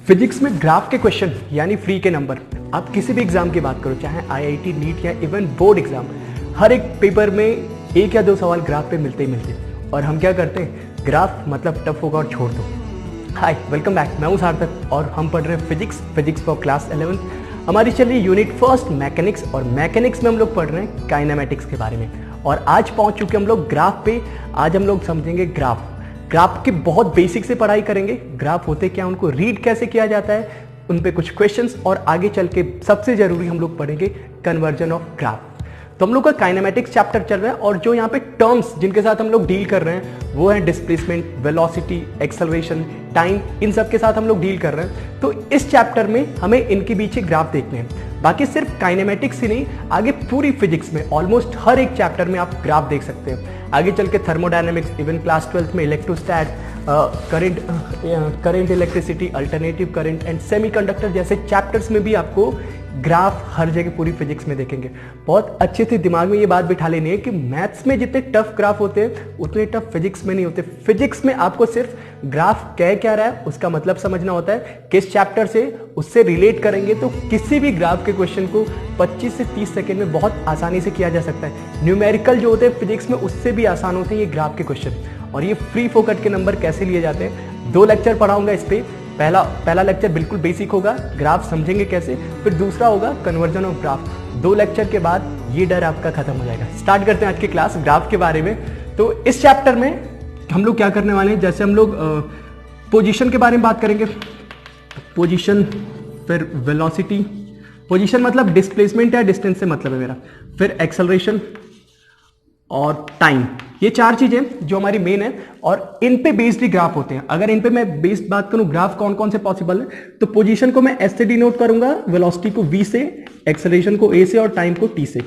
Physics में graph के question यानी फ्री के नंबर, आप किसी भी एग्जाम की बात करो, चाहे आईआईटी, नीट या इवन बोर्ड एग्जाम, हर एक पेपर में एक या दो सवाल ग्राफ पे मिलते ही मिलते हैं। और हम क्या करते हैं, ग्राफ मतलब टफ होगा और छोड़ दो। हाय, वेलकम बैक, मैं हूं सार्थक और हम पढ़ रहे हैं फिजिक्स फॉर क्लास 11th। हमारी चल रही यूनिट फर्स्ट मैकेनिक्स, और मैकेनिक्स में हम लोग पढ़ रहे हैं काइनेमेटिक्स के बारे में। और आज पहुंच चुके हम लोग ग्राफ पे। आज हम लोग समझेंगे ग्राफ की बहुत बेसिक से पढ़ाई करेंगे। ग्राफ होते क्या, उनको रीड कैसे किया जाता है, उन पे कुछ क्वेश्चंस, और आगे चल के सबसे जरूरी हम लोग पढ़ेंगे कन्वर्जन ऑफ ग्राफ। तो हम लोग का काइनेमेटिक्स चैप्टर चल रहा है, और जो यहाँ पे टर्म्स जिनके साथ हम लोग डील कर रहे हैं वो है डिस्प्लेसमेंट, वेलोसिटी, एक्सेलरेशन, टाइम, इन सब के साथ हम लोग डील कर रहे हैं। तो इस चैप्टर में हमें इनके पीछे ग्राफ देखने हैं। बाकी सिर्फ काइनेमेटिक्स ही नहीं, आगे पूरी फिजिक्स में ऑलमोस्ट हर एक चैप्टर में आप ग्राफ देख सकते हैं। आगे चल के थर्मोडायनेमिक्स, इवन क्लास 12th में electrostat, current, electricity, alternative current and semiconductor जैसे चैप्टर्स में भी आपको ग्राफ हर जगह पूरी फिजिक्स में देखेंगे। बहुत अच्छे से दिमाग में ये बात बिठा लेनी है कि मैथ्स में जितने टफ ग्राफ होते हैं उतने टफ फिजिक्स में नहीं होते। फिजिक्स में आपको सिर्फ ग्राफ कह क्या रहा है उसका मतलब समझना होता है, किस चैप्टर से उससे रिलेट करेंगे तो किसी भी ग्राफ के क्वेश्चन को 25 से 30 सेकेंड में बहुत आसानी से किया जा सकता है। न्यूमेरिकल जो होते हैं फिजिक्स में उससे भी आसान होते हैं ये ग्राफ के क्वेश्चन। और ये फ्री फोकट के नंबर कैसे लिए जाते हैं, 2 लेक्चर पढ़ाऊंगा इस पे। पहला लेक्चर बिल्कुल बेसिक होगा, ग्राफ समझेंगे कैसे, फिर दूसरा होगा कन्वर्जन ऑफ ग्राफ। 2 लेक्चर के बाद ये डर आपका खत्म हो जाएगा। स्टार्ट करते हैं आज की क्लास ग्राफ के बारे में। तो इस चैप्टर में हम लोग क्या करने वाले हैं, जैसे हम लोग पोजीशन के बारे में बात करेंगे, पोजीशन, फिर वेलोसिटी, पोजीशन मतलब डिस्प्लेसमेंट या डिस्टेंस से मतलब है मेरा, फिर एक्सेलरेशन और टाइम। ये 4 चीजें जो हमारी मेन है, और इन पे बेस्ड ही ग्राफ होते हैं। अगर इन पे मैं बेस्ड बात करूं ग्राफ कौन कौन से पॉसिबल है, तो पोजीशन को मैं एस से डिनोट करूंगा, वेलोसिटी को वी से, एक्सेलरेशन को ए से और टाइम को टी से।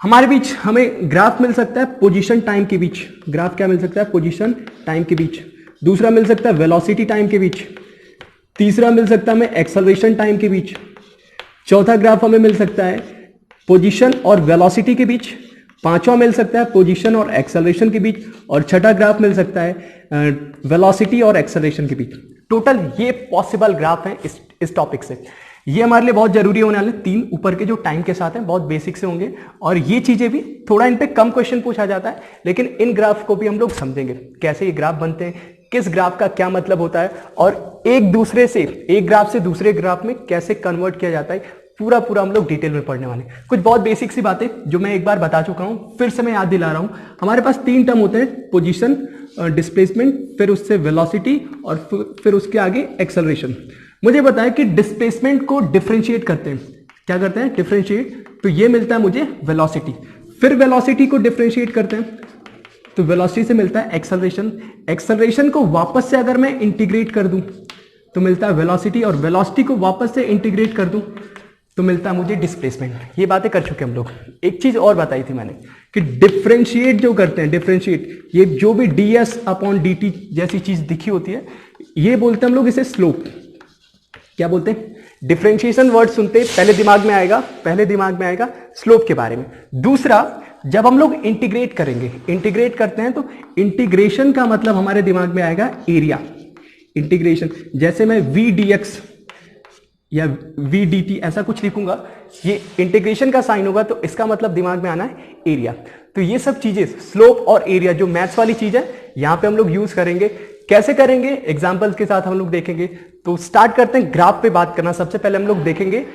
हमारे बीच हमें ग्राफ मिल सकता है पोजीशन टाइम के बीच। ग्राफ क्या मिल सकता है, पोजीशन टाइम के बीच। दूसरा मिल सकता है वेलोसिटी टाइम के बीच। तीसरा मिल सकता है हमें एक्सेलरेशन टाइम के बीच। चौथा ग्राफ हमें मिल सकता है पोजीशन और वेलोसिटी के बीच। पांचवा मिल सकता है पोजीशन और एक्सेलरेशन के बीच, और छठा ग्राफ मिल सकता है वेलोसिटी और एक्सेलरेशन के बीच। टोटल ये पॉसिबल ग्राफ है इस टॉपिक से। ये हमारे लिए बहुत जरूरी होने वाले 3 ऊपर के जो टाइम के साथ हैं, बहुत बेसिक से होंगे, और ये चीजें भी थोड़ा इन पे कम क्वेश्चन पूछा जाता है, लेकिन इन ग्राफ को भी हम लोग समझेंगे कैसे ये ग्राफ बनते हैं, किस ग्राफ का क्या मतलब होता है, और एक ग्राफ से दूसरे ग्राफ में कैसे कन्वर्ट किया जाता है, पूरा हम लोग डिटेल में पढ़ने वाले। कुछ बहुत बेसिक सी बातें जो मैं एक बार बता चुका हूं, फिर से मैं याद दिला रहा हूं। हमारे पास 3 टर्म होते हैं, पोजीशन, डिस्प्लेसमेंट, फिर उससे वेलोसिटी, और फिर उसके आगे एक्सेलरेशन। मुझे बताया कि डिस्प्लेसमेंट को डिफरेंशिएट करते हैं, क्या करते हैं, डिफरेंशिएट, तो ये मिलता है मुझे वेलोसिटी। फिर वेलोसिटी को डिफरेंशिएट करते हैं तो वेलोसिटी से मिलता है एक्सेलरेशन। एक्सेलरेशन को वापस से अगर मैं इंटीग्रेट कर दूं तो मिलता है वेलोसिटी, और वेलोसिटी को वापस से इंटीग्रेट कर दूं तो मिलता है मुझे डिस्प्लेसमेंट। ये बातें कर चुके हम लोग। एक चीज और बताई थी मैंने कि डिफरेंशिएट जो करते हैं, डिफरेंशिएट, ये जो भी ds अपॉन dt जैसी चीज दिखी होती है, ये बोलते हैं हम लोग इसे स्लोप। क्या बोलते हैं, डिफरेंशिएशन वर्ड सुनते पहले दिमाग में आएगा स्लोप के बारे में। दूसरा, जब हम लोग इंटीग्रेट करते हैं तो इंटीग्रेशन का मतलब हमारे दिमाग में आएगा एरिया। इंटीग्रेशन, जैसे मैं v dx या v dt ऐसा कुछ लिखूंगा, ये इंटीग्रेशन का साइन होगा, तो इसका मतलब दिमाग में आना है एरिया। तो ये सब चीजें, स्लोप और एरिया, जो मैथ्स वाली चीज है, यहां पे हम लोग यूज करेंगे। कैसे करेंगे, एग्जांपल्स के साथ हम लोग देखेंगे। तो स्टार्ट करते हैं ग्राफ पे बात करना। सबसे पहले हम लोग देखेंगे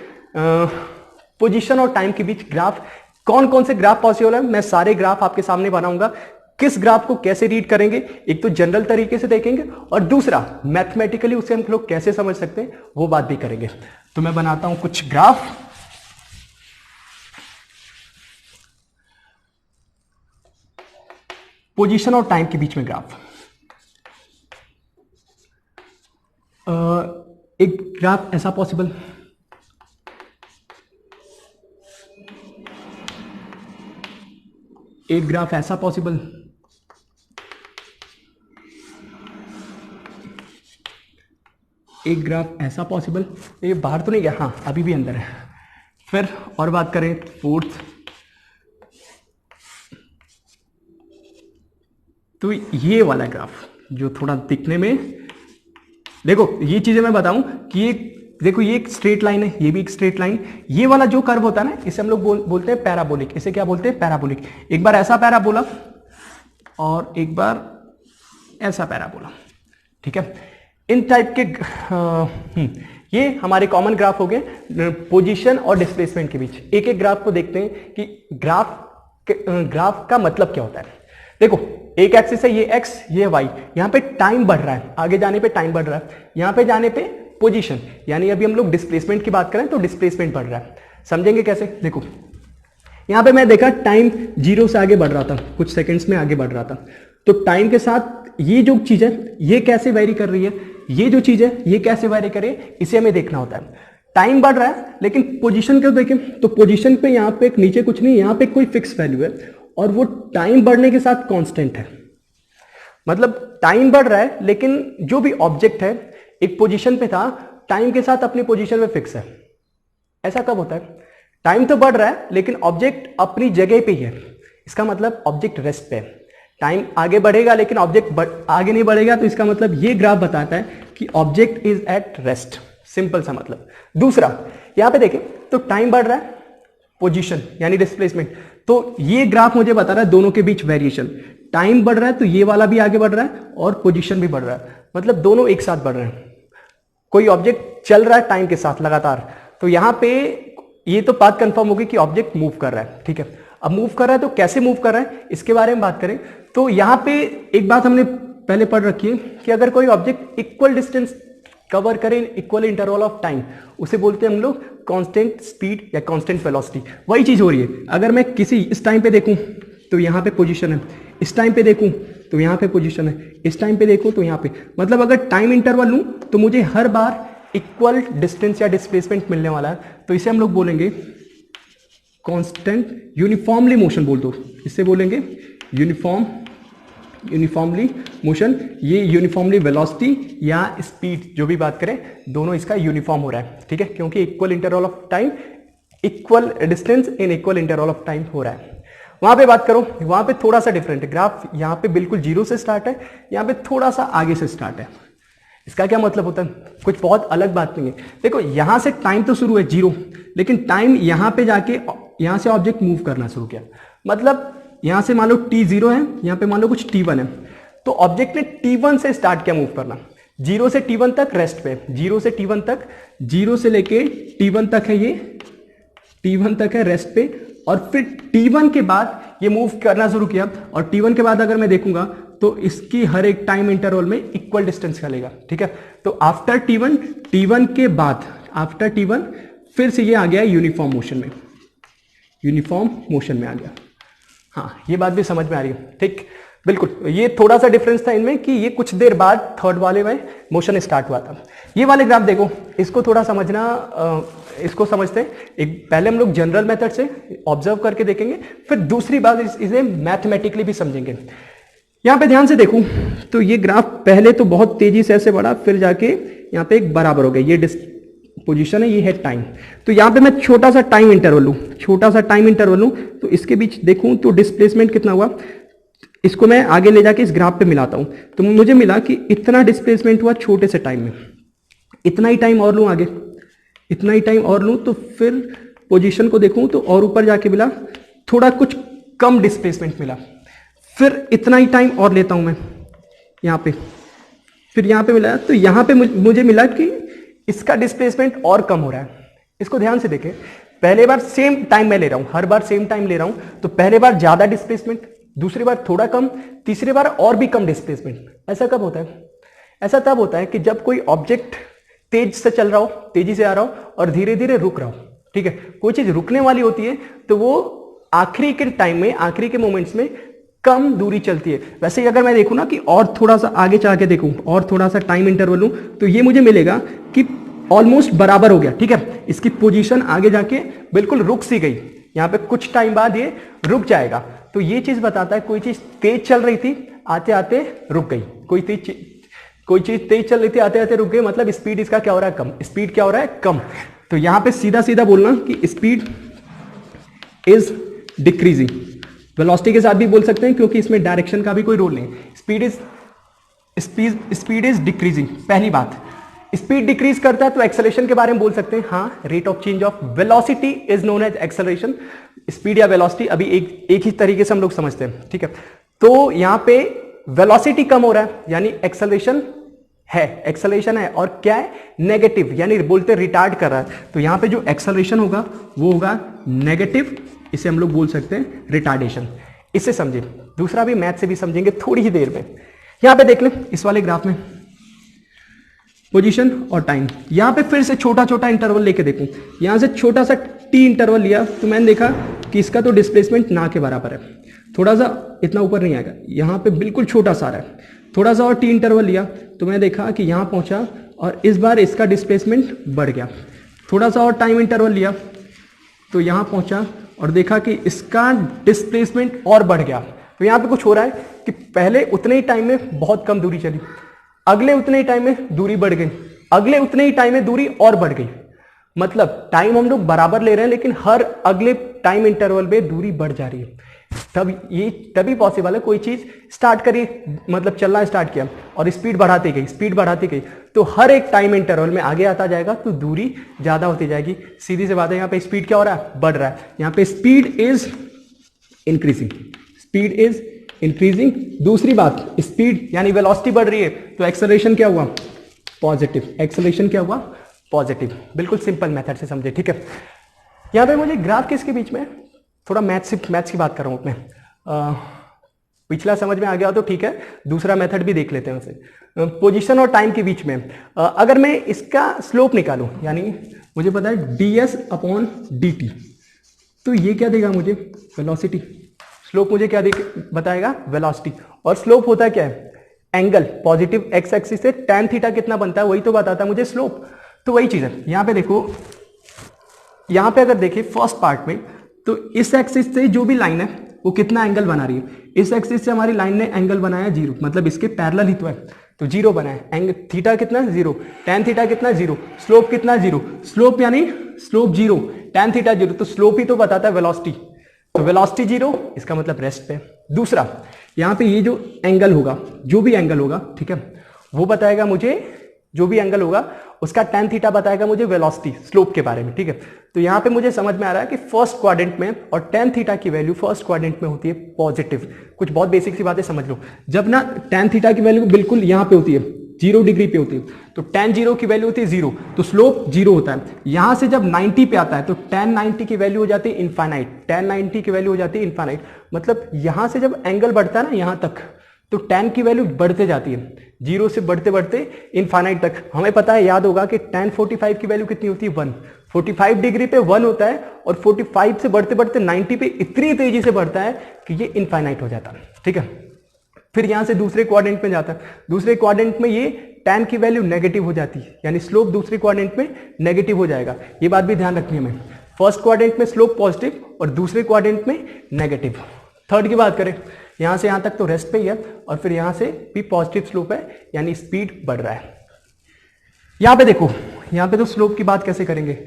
पोजीशन और टाइम के बीच ग्राफ, कौन कौन से ग्राफ पॉसिबल है। मैं सारे ग्राफ आपके सामने बनाऊंगा, किस ग्राफ को कैसे रीड करेंगे, एक तो जनरल तरीके से देखेंगे, और दूसरा मैथमेटिकली उसे हम लोग कैसे समझ सकते हैं वो बात भी करेंगे। तो मैं बनाता हूं कुछ ग्राफ। पोजीशन और टाइम के बीच में ग्राफ। एक ग्राफ ऐसा पॉसिबल, एक ग्राफ ऐसा पॉसिबल, एक ग्राफ ऐसा पॉसिबल। ये बाहर तो नहीं गया, हाँ अभी भी अंदर है। फिर और बात करें, फोर्थ, तो ये वाला ग्राफ जो थोड़ा दिखने में देखो ये चीजें मैं बताऊं कि ये देखो, ये एक स्ट्रेट लाइन है, ये भी एक स्ट्रेट लाइन। ये वाला जो कर्व होता है ना, इसे हम लोग बोलते हैं पैराबोलिक। इसे क्या बोलते हैं? पैराबोलिक। एक बार ऐसा पैराबोला और एक बार ऐसा पैराबोला, ठीक है। इन टाइप के ये हमारे कॉमन ग्राफ हो गए पोजीशन और डिस्प्लेसमेंट के बीच। एक एक ग्राफ को देखते हैं कि ग्राफ का मतलब क्या होता है। देखो एक एक्सिस है, ये एक्स, ये वाई। यहां पे टाइम बढ़ रहा है, आगे जाने पे टाइम बढ़ रहा है, यहां पे जाने पे पोजीशन, यानी अभी हम लोग डिस्प्लेसमेंट की बात करें तो डिस्प्लेसमेंट बढ़ रहा है। समझेंगे कैसे? देखो यहां पे मैं देखा टाइम 0 से आगे बढ़ रहा था, कुछ सेकंड्स में आगे बढ़ रहा था। तो टाइम के साथ ये जो चीज है ये कैसे वेरी कर रही है, ये जो चीज है ये कैसे वेरी करे, इसे हमें देखना होता है। टाइम बढ़ रहा है लेकिन पोजीशन को देखें तो पोजीशन पे यहां पे नीचे कुछ नहीं, यहां पे कोई फिक्स वैल्यू है और वो टाइम बढ़ने के साथ कांस्टेंट है। मतलब टाइम बढ़ रहा है लेकिन जो भी ऑब्जेक्ट है एक पोजीशन पे था, टाइम के साथ अपनी पोजीशन पे फिक्स है। ऐसा कब होता है? टाइम तो बढ़ रहा है लेकिन ऑब्जेक्ट अपनी जगह पे ही है। इसका मतलब ऑब्जेक्ट रेस्ट पे है। टाइम आगे बढ़ेगा लेकिन ऑब्जेक्ट आगे नहीं बढ़ेगा, तो इसका मतलब ये ग्राफ बताता है कि object is at rest. Simple सा मतलब। दूसरा यहां पे देखें तो टाइम बढ़ रहा है, पोजीशन यानी डिस्प्लेसमेंट, तो ये ग्राफ मुझे बता रहा है दोनों के बीच वेरिएशन। टाइम बढ़ रहा है तो ये वाला भी आगे बढ़ रहा है और पोजीशन भी बढ़ रहा है, मतलब दोनों एक साथ बढ़ रहे हैं। कोई ऑब्जेक्ट चल रहा है टाइम के साथ लगातार, तो यहां पे ये तो बात कंफर्म होगी कि ऑब्जेक्ट मूव कर रहा है, ठीक है। अब मूव कर रहा है तो कैसे मूव कर रहा है इसके बारे में बात करें तो यहां पे एक बात हमने पहले पढ़ रखी है कि अगर कोई ऑब्जेक्ट इक्वल डिस्टेंस कवर करे in equal interval of time, उसे बोलते हैं हम लोग कांस्टेंट स्पीड या कांस्टेंट वेलोसिटी। वही चीज हो रही है। अगर मैं किसी इस टाइम पे देखूं तो यहां पे पोजीशन है, इस टाइम पे देखूं तो यहां पे पोजीशन है, इस टाइम पे देखूं तो यहां पे, मतलब अगर टाइम इंटरवल लूं तो मुझे हर बार इक्वल डिस्टेंस या डिस्प्लेसमेंट मिलने वाला है। तो इसे हम लोग बोलेंगे कांस्टेंट यूनिफॉर्मली मोशन बोल दो, इससे बोलेंगे यूनिफॉर्मली मोशन। ये यूनिफॉर्मली वेलोसिटी या स्पीड जो भी बात करें, दोनों इसका यूनिफॉर्म हो रहा है, ठीक है, क्योंकि equal interval of time, equal distance in equal interval of time हो रहा है। वहां पे बात करो, वहां पे थोड़ा सा डिफरेंट है। ग्राफ यहां पे बिल्कुल 0 से स्टार्ट है, यहां पे थोड़ा सा आगे से स्टार्ट है। इसका क्या मतलब होता है? कुछ बहुत अलग बात नहीं है। देखो यहां से टाइम तो शुरू है 0, लेकिन टाइम यहां पे जाके यहां से ऑब्जेक्ट मूव करना शुरू किया। मतलब यहां से मान लो t0 है, यहां पे मान लो कुछ t1 है, तो ऑब्जेक्ट ने t1 से स्टार्ट किया मूव करना। 0 से t1 तक रेस्ट पे, 0 से t1 तक, 0 से लेके t1 तक है, ये t1 तक है रेस्ट पे, और फिर t1 के बाद ये मूव करना शुरू किया। और t1 के बाद अगर मैं देखूंगा तो इसकी हर एक टाइम इंटरवल में इक्वल डिस्टेंस का लेगा, ठीक है। तो आफ्टर t1 के बाद आफ्टर t1 फिर से ये आ गया यूनिफॉर्म मोशन में, यूनिफॉर्म मोशन में आ गया। हाँ, ये बात भी समझ में आ रही है, ठीक, बिल्कुल। ये थोड़ा सा डिफरेंस था इनमें कि ये कुछ देर बाद थर्ड वाले में मोशन स्टार्ट हुआ था। ये वाले ग्राफ देखो, इसको थोड़ा समझना, इसको समझते हैं। एक पहले हम लोग जनरल मेथड से ऑब्जर्व करके देखेंगे, फिर दूसरी बात इसे मैथमेटिकली भी समझेंगे। यहां पे ध्यान से देखूं तो ये ग्राफ पहले तो बहुत तेजी से ऐसे बढ़ा, फिर जाके यहां पे एक बराबर हो गया। ये पोजीशन है, ये है टाइम। तो यहां पे मैं छोटा सा टाइम इंटरवल लूं, छोटा सा टाइम इंटरवल लूं, तो इसके बीच देखूं तो डिस्प्लेसमेंट कितना हुआ। इसको मैं आगे ले जाके इस ग्राफ पे मिलाता हूं, तो मुझे मिला कि इतना डिस्प्लेसमेंट हुआ छोटे से टाइम में। इतना ही टाइम और लूं आगे, इतना ही टाइम और लूं, तो फिर पोजीशन को देखूं तो और ऊपर जाके मिला थोड़ा कुछ कम डिस्प्लेसमेंट मिला। फिर इतना ही टाइम और लेता हूं मैं यहां पे, फिर यहां पे मिला, तो यहां पे मुझे मिला कि इसका डिस्प्लेसमेंट और कम हो रहा है। इसको ध्यान से देखें, पहले बार सेम टाइम मैं ले रहा हूं, हर बार सेम टाइम ले रहा हूं, तो पहले बार ज्यादा डिस्प्लेसमेंट, दूसरी बार थोड़ा कम, तीसरी बार और भी कम डिस्प्लेसमेंट। ऐसा कब होता है? ऐसा तब होता है कि जब कोई ऑब्जेक्ट तेज से चल रहा हो, तेजी से आ रहा हो और धीरे धीरे रुक रहा हो, ठीक है। कोई चीज रुकने वाली होती है तो वो आखिरी के टाइम में, आखिरी के मोमेंट्स में कम दूरी चलती है। वैसे ही अगर मैं देखूं ना कि और थोड़ा सा आगे चल के देखूं और थोड़ा सा टाइम इंटरवल लूं, तो ये मुझे मिलेगा कि ऑलमोस्ट बराबर हो गया, ठीक है। इसकी पोजीशन आगे जाके बिल्कुल रुक सी गई, यहां पे कुछ टाइम बाद ये रुक जाएगा। तो ये चीज बताता है कोई चीज तेज चल रही थी, आते आते रुक गई। कोई चीज तेज चल रही थी, आते आते रुक गई, मतलब स्पीड इसका क्या हो रहा है? कम। स्पीड क्या हो रहा है? कम। तो यहां पे सीधा सीधा बोलना कि स्पीड इज डिक्रीजिंग। वेलोसिटी के साथ भी बोल सकते हैं क्योंकि इसमें डायरेक्शन का भी कोई रोल नहीं। स्पीड इज डिक्रीजिंग, पहली बात। स्पीड डिक्रीज करता है तो एक्सेलरेशन के बारे में बोल सकते हैं, हाँ, rate of change of velocity is known as acceleration. Speed या वेलोसिटी अभी एक ही तरीके से हम लोग समझते हैं, ठीक है। तो यहां पे वेलोसिटी कम हो रहा है यानी एक्सेलरेशन है, और क्या है, नेगेटिव, यानी बोलते रिटार्ड कर रहा है। तो यहां पे जो एक्सेलरेशन होगा वो होगा नेगेटिव, इसे हम लोग बोल सकते हैं रिटार्डेशन। इससे समझे, दूसरा भी मैथ से भी समझेंगे थोड़ी ही देर में। यहां पे देख लें इस वाले ग्राफ में पोजीशन और टाइम, यहां पे फिर से छोटा छोटा इंटरवल लेके देखूं, यहां से छोटा सा टी इंटरवल लिया तो मैंने देखा कि इसका तो डिस्प्लेसमेंट ना के बराबर है, थोड़ा सा इतना ऊपर नहीं आएगा, यहां पे बिल्कुल छोटा सा रहा है। थोड़ा सा और टी इंटरवल लिया तो मैंने देखा कि यहां पहुंचा और इस बार इसका डिस्प्लेसमेंट बढ़ गया। थोड़ा सा और टाइम इंटरवल लिया तो यहां पहुंचा और देखा कि इसका डिस्प्लेसमेंट और बढ़ गया। तो यहां पे कुछ हो रहा है कि पहले उतने ही टाइम में बहुत कम दूरी चली, अगले उतने ही टाइम में दूरी बढ़ गई, अगले उतने ही टाइम में दूरी और बढ़ गई। मतलब टाइम हम लोग बराबर ले रहे हैं लेकिन हर अगले टाइम इंटरवल में दूरी बढ़ जा रही है। तभी पॉसिबल है, कोई चीज स्टार्ट करी, मतलब चलना स्टार्ट किया और स्पीड बढ़ाती गई तो हर एक टाइम इंटरवल में आगे आता जाएगा तो दूरी ज्यादा होती जाएगी। सीधी सी बात है, यहाँ पे स्पीड क्या हो रहा है, बढ़ रहा है। यहाँ पे स्पीड इज इंक्रीजिंग। दूसरी बात, स्पीड यानी वेलोसिटी बढ़ रही है तो एक्सेलरेशन क्या हुआ, पॉजिटिव। बिल्कुल सिंपल मेथड से समझे, ठीक है। यहाँ पे मुझे ग्राफ किसके बीच में, थोड़ा मैथ्स की बात कर रहा हूँ मैं, पिछला समझ में आ गया तो ठीक है, दूसरा मेथड भी देख लेते हैं उसे। पोजीशन और टाइम के बीच में अगर मैं इसका स्लोप निकालूं, यानी मुझे पता है ds/dt, तो ये क्या देगा मुझे, वेलोसिटी। स्लोप मुझे क्या बताएगा, वेलोसिटी। और स्लोप होता है क्या है, एंगल, पॉजिटिव एक्स एक्सिस से tan थीटा कितना बनता है वही तो बताता है मुझे स्लोप। तो वही चीज है, यहां पे देखो, यहां पे अगर देखिए फर्स्ट पार्ट में, तो इस एक्सिस से जो भी लाइन है वो कितना एंगल बना रही है, इस एक्सिस से हमारी लाइन ने एंगल बनाया 0, मतलब इसके पैरेलल ही तो है, तो 0 बनाया। एंगल थीटा कितना, 0, tan थीटा कितना, 0, स्लोप कितना, 0, स्लोप यानी स्लोप 0, tan थीटा 0, तो स्लोप ही तो बताता है वेलोसिटी। तो वेलोसिटी 0, इसका मतलब रेस्ट पे। दूसरा, यहां पे ये जो एंगल होगा, जो भी एंगल होगा, ठीक है, वो बताएगा मुझे, जो भी एंगल होगा उसका tan थीटा बताएगा मुझे वेलोसिटी, स्लोप के बारे में, ठीक है। तो यहां पे मुझे समझ में आ रहा है कि फर्स्ट क्वाड्रेंट में और tan थीटा की वैल्यू फर्स्ट क्वाड्रेंट में होती है पॉजिटिव। कुछ बहुत बेसिक सी बातें समझ लो, जब ना tan थीटा की वैल्यू बिल्कुल यहां पे होती है, 0 डिग्री पे होती है, तो tan 0 की वैल्यू होती है 0, तो स्लोप 0 होता है। यहां से जब 90 पे आता है तो tan 90 की वैल्यू हो जाती है इनफाइनाइट, tan 90 की वैल्यू हो जाती है इनफाइनाइट। मतलब यहां से जब एंगल बढ़ता है ना यहां तक, तो tan की वैल्यू बढ़ते जाती है, 0 से बढ़ते बढ़ते इनफाइनाइट तक। हमें पता है, याद होगा कि tan 45 की वैल्यू कितनी होती है, 1, 45 डिग्री पे 1 होता है, और 45 से बढ़ते बढ़ते 90 पे इतनी तेजी से बढ़ता है कि ये इनफाइनाइट हो जाता है, ठीक है। फिर यहां से दूसरे क्वाड्रेंट में जाता है, दूसरे क्वाड्रेंट में ये tan की वैल्यू नेगेटिव हो जाती है, यानी स्लोप दूसरे क्वाड्रेंट में नेगेटिव हो जाएगा। ये बात भी ध्यान रखनी है हमें, फर्स्ट क्वाड्रेंट में स्लोप पॉजिटिव और दूसरे क्वाड्रेंट में नेगेटिव। थर्ड की बात करें, यहां से यहां तक तो रेस्ट पे ही है, और फिर यहां से भी पॉजिटिव स्लोप है, यानी स्पीड बढ़ रहा है। यहां पे देखो, यहां पे तो स्लोप की बात कैसे करेंगे,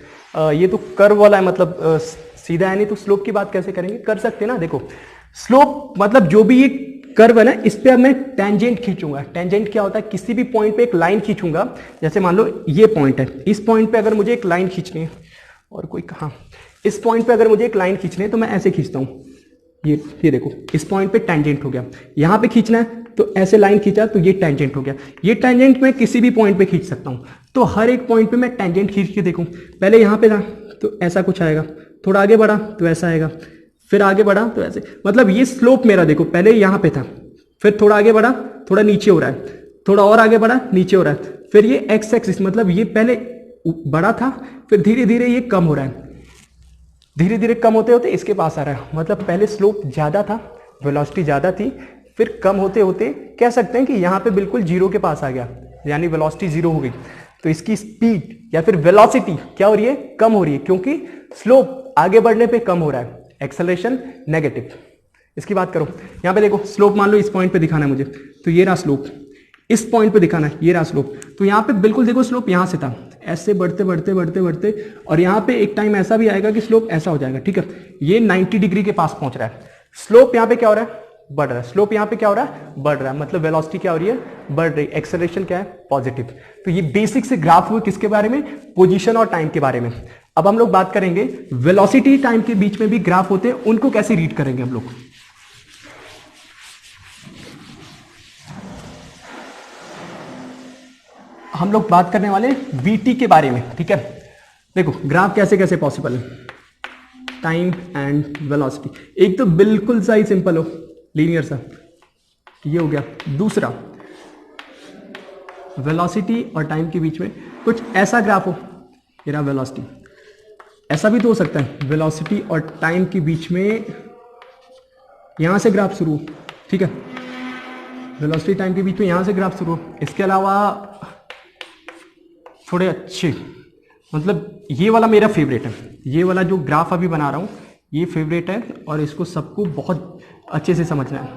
ये तो कर्व वाला है, मतलब सीधा है नहीं, तो स्लोप की बात कैसे करेंगे, कर सकते हैं ना। देखो स्लोप मतलब जो भी ये कर्व है ना, इस पे अब मैं टेंजेंट खींचूंगा। टेंजेंट क्या होता है, किसी भी पॉइंट पे एक लाइन खींचूंगा, जैसे मान लो ये पॉइंट है, इस पॉइंट पे अगर मुझे एक लाइन खींचनी है, और कोई कहा, इस पॉइंट पे अगर मुझे एक लाइन खींचनी है तो मैं ऐसे खींचता हूं, ये देखो, इस पॉइंट पे टेंजेंट हो गया। यहां पे खींचना है तो ऐसे लाइन खींचा तो ये टेंजेंट हो गया। ये टेंजेंट मैं किसी भी पॉइंट पे खींच सकता हूं, तो हर एक पॉइंट पे मैं टेंजेंट खींच के देखूं। पहले यहां पे था तो ऐसा कुछ आएगा, थोड़ा आगे बढ़ा तो ऐसा आएगा, फिर आगे बढ़ा तो ऐसे, मतलब ये स्लोप मेरा देखो, पहले यहां पे था, फिर थोड़ा आगे बढ़ा, थोड़ा नीचे हो रहा है, थोड़ा और आगे बढ़ा, नीचे हो रहा है, फिर ये एक्स एक्सिस, मतलब ये पहले बड़ा था, फिर धीरे धीरे ये कम हो रहा है, धीरे धीरे कम होते होते इसके पास आ रहा है। मतलब पहले स्लोप ज्यादा था, वेलोसिटी ज्यादा थी, फिर कम होते होते कह सकते हैं कि यहां पे बिल्कुल 0 के पास आ गया, यानी वेलोसिटी 0 हो गई। तो इसकी स्पीड या फिर वेलोसिटी क्या हो रही है, कम हो रही है, क्योंकि स्लोप आगे बढ़ने पे कम हो रहा है, एक्सेलरेशन नेगेटिव। इसकी बात करो, यहां पे देखो स्लोप मान लो इस पॉइंट पे दिखाना है मुझे, तो ये रहा स्लोप, इस पॉइंट पे दिखाना है, ये रहा स्लोप। तो यहां पे बिल्कुल देखो स्लोप यहां से था, ऐसे बढ़ते बढ़ते बढ़ते बढ़ते, और यहां पे एक टाइम ऐसा भी आएगा कि स्लोप ऐसा हो जाएगा, ठीक है, ये 90 डिग्री के पास पहुंच रहा है। स्लोप यहां पे क्या हो रहा है, बढ़ रहा है, स्लोप यहाँ पे क्या हो रहा है, बढ़ रहा है, मतलब वेलोसिटी क्या हो रही है, बढ़ रही, एक्सेलरेशन क्या है, पॉजिटिव। तो ये बेसिक से ग्राफ हुए किसके बारे में, पोजीशन और टाइम के बारे में। अब हम लोग बात करेंगे वेलोसिटी टाइम के बीच में भी ग्राफ होते हैं, उनको कैसे रीड करेंगे हम लोग। हम लोग बात करने वाले वीटी के बारे में, ठीक है। देखो ग्राफ कैसे कैसे पॉसिबल है, टाइम एंड वेलोसिटी, एक तो बिल्कुल सा ही सिंपल हो, लीनियर सा, ये हो गया। दूसरा वेलोसिटी और टाइम के बीच में कुछ ऐसा ग्राफ हो, ये रहा वेलोसिटी, ऐसा भी तो हो सकता है वेलोसिटी और टाइम के बीच में यहां से ग्राफ शुरू हो, ठीक है, वेलोसिटी टाइम के बीच में यहां से ग्राफ शुरू हो। इसके अलावा थोड़े अच्छे, मतलब ये वाला मेरा फेवरेट है, ये वाला जो ग्राफ अभी बना रहा हूं ये फेवरेट है, और इसको सबको बहुत अच्छे से समझना है।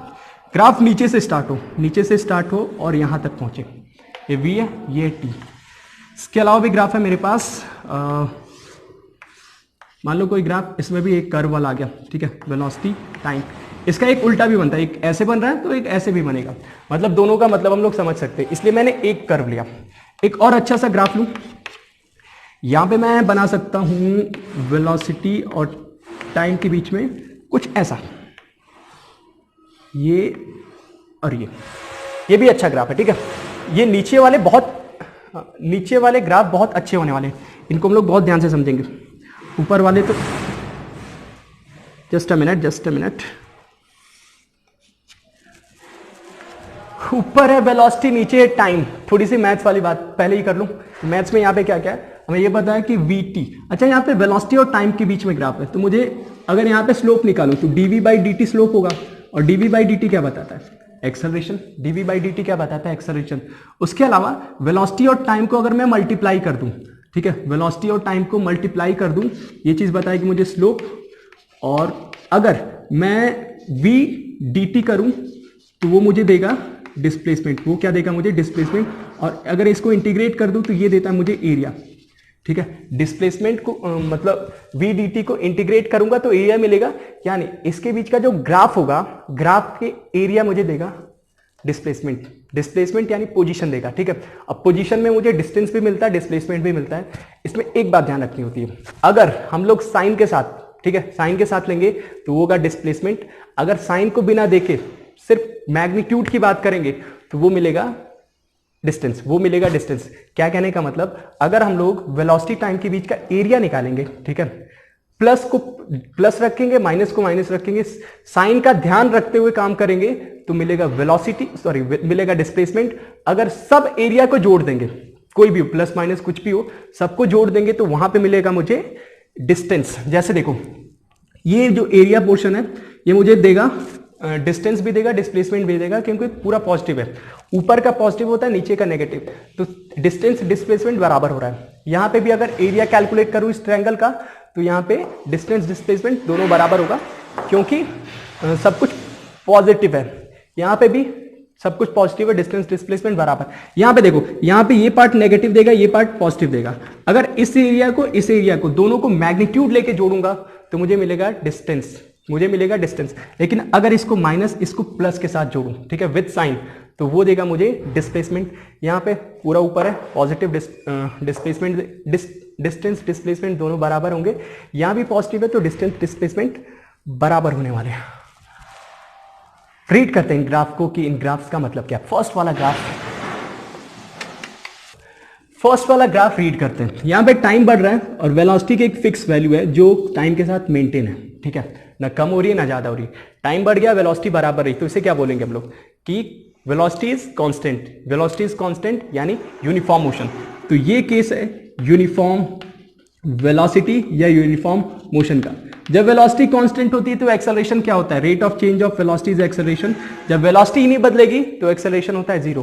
ग्राफ नीचे से स्टार्ट हो, नीचे से स्टार्ट हो और यहां तक पहुंचे, ये वी है, ये टी। इसके अलावा भी ग्राफ है मेरे पास, मान लो कोई ग्राफ, इसमें भी एक कर्व वाला आ गया, ठीक है, वेलोसिटी टाइम, इसका एक उल्टा भी बनता है, एक ऐसे बन रहा है तो एक ऐसे भी बनेगा, मतलब दोनों का मतलब हम लोग समझ सकते हैं, इसलिए मैंने एक कर्व लिया। एक और अच्छा सा ग्राफ लूं, यहां पे मैं बना सकता हूं वेलोसिटी और टाइम के बीच में कुछ ऐसा, ये और ये भी अच्छा ग्राफ है, ठीक है। ये नीचे वाले नीचे वाले ग्राफ बहुत अच्छे होने वाले हैं, इनको हम लोग बहुत ध्यान से समझेंगे। ऊपर वाले तो जस्ट अ मिनट, ऊपर है वेलोसिटी, नीचे है टाइम। थोड़ी सी मैथ्स वाली बात पहले ही कर लूं, मैथ्स में यहाँ पे क्या क्या है, हमें ये पता है कि वीटी, अच्छा यहाँ पे वेलोसिटी और टाइम के बीच में ग्राफ है, तो मुझे अगर यहाँ पे स्लोप निकालूं तो dv by d t slope होगा, और डीवी बाई डी टी क्या बताता है, acceleration. Dv by d t क्या बताता है, एक्सेलरेशन। उसके अलावा वेलोसिटी और टाइम को अगर मैं मल्टीप्लाई कर दूं, ठीक है, वेलोसिटी और टाइम को मल्टीप्लाई कर दूं, ये चीज बताएगी मुझे स्लोप, और अगर मैं वी डी टी करूं तो वो मुझे देगा डिस्प्लेसमेंट, वो क्या देगा मुझे, डिस्प्लेसमेंट। और अगर इसको इंटीग्रेट कर दूं तो ये देता है मुझे एरिया, ठीक है। डिस्प्लेसमेंट को मतलब वी डी टी को इंटीग्रेट करूंगा तो एरिया मिलेगा, यानी इसके बीच का जो ग्राफ होगा, ग्राफ के एरिया मुझे देगा डिस्प्लेसमेंट, डिस्प्लेसमेंट यानी पोजीशन देगा, ठीक है। अब पोजीशन में मुझे डिस्टेंस भी मिलता है, डिस्प्लेसमेंट भी मिलता है। इसमें एक बात ध्यान रखनी होती है, अगर हम लोग साइन के साथ, ठीक है, साइन के साथ लेंगे तो वो होगा डिस्प्लेसमेंट, अगर साइन को बिना देखे सिर्फ मैग्नीट्यूड की बात करेंगे तो वो मिलेगा डिस्टेंस, वो मिलेगा डिस्टेंस। क्या कहने का मतलब, अगर हम लोग वेलोसिटी टाइम के बीच का एरिया निकालेंगे, ठीक है, प्लस को प्लस रखेंगे, माइनस को माइनस रखेंगे, साइन का ध्यान रखते हुए काम करेंगे तो मिलेगा वेलोसिटी, सॉरी मिलेगा डिस्प्लेसमेंट। अगर सब एरिया को जोड़ देंगे, कोई भी हो, प्लस माइनस कुछ भी हो, सबको जोड़ देंगे तो वहां पे मिलेगा मुझे डिस्टेंस। जैसे देखो ये जो एरिया पोर्शन है ये मुझे देगा डिस्टेंस भी देगा, डिस्प्लेसमेंट भी देगा, क्योंकि पूरा पॉजिटिव है, ऊपर का पॉजिटिव होता है, नीचे का नेगेटिव, तो डिस्टेंस डिस्प्लेसमेंट बराबर हो रहा है। यहां पे भी अगर एरिया कैलकुलेट करूं इस ट्रायंगल का तो यहां पे डिस्टेंस डिस्प्लेसमेंट दोनों बराबर होगा, क्योंकि सब कुछ पॉजिटिव है, यहां पे भी सब कुछ पॉजिटिव है, डिस्टेंस डिस्प्लेसमेंट बराबर। यहां पे देखो, यहां पे ये पार्ट नेगेटिव देगा, ये पार्ट पॉजिटिव देगा। अगर इस एरिया को दोनों को मैग्नीट्यूड लेके जोड़ूंगा तो मुझे मिलेगा डिस्टेंस, मुझे मिलेगा डिस्टेंस। लेकिन अगर इसको माइनस इसको प्लस के साथ जोड़ूं, ठीक है, विद साइन, तो वो देगा मुझे डिस्प्लेसमेंट। यहां पे पूरा ऊपर है पॉजिटिव डिस्प्लेसमेंट, डिस्टेंस डिस्प्लेसमेंट दोनों बराबर होंगे, यहां भी पॉजिटिव है तो डिस्टेंस डिस्प्लेसमेंट बराबर होने वाले हैं। रीड करते हैं इन ग्राफ को कि इन ग्राफ्स का मतलब क्या। फर्स्ट वाला ग्राफ रीड करते हैं। यहां पे टाइम बढ़ रहा है और वेलोसिटी की एक फिक्स वैल्यू है जो टाइम के साथ मेंटेन है, ठीक है, ना कम हो रही है ना ज्यादा हो रही है। टाइम बढ़ गया, वेलोसिटी बराबर रही, तो इसे क्या बोलेंगे हम लोग कि velocity is constant. Velocity is constant यानी यूनिफॉर्म मोशन। तो ये केस है यूनिफॉर्म वेलोसिटी या यूनिफॉर्म मोशन का। जब वेलोसिटी कांस्टेंट होती है तो एक्सेलरेशन क्या होता है, rate of change of velocity is acceleration. जब वेलोसिटी ही नहीं बदलेगी तो एक्सेलरेशन होता है जीरो।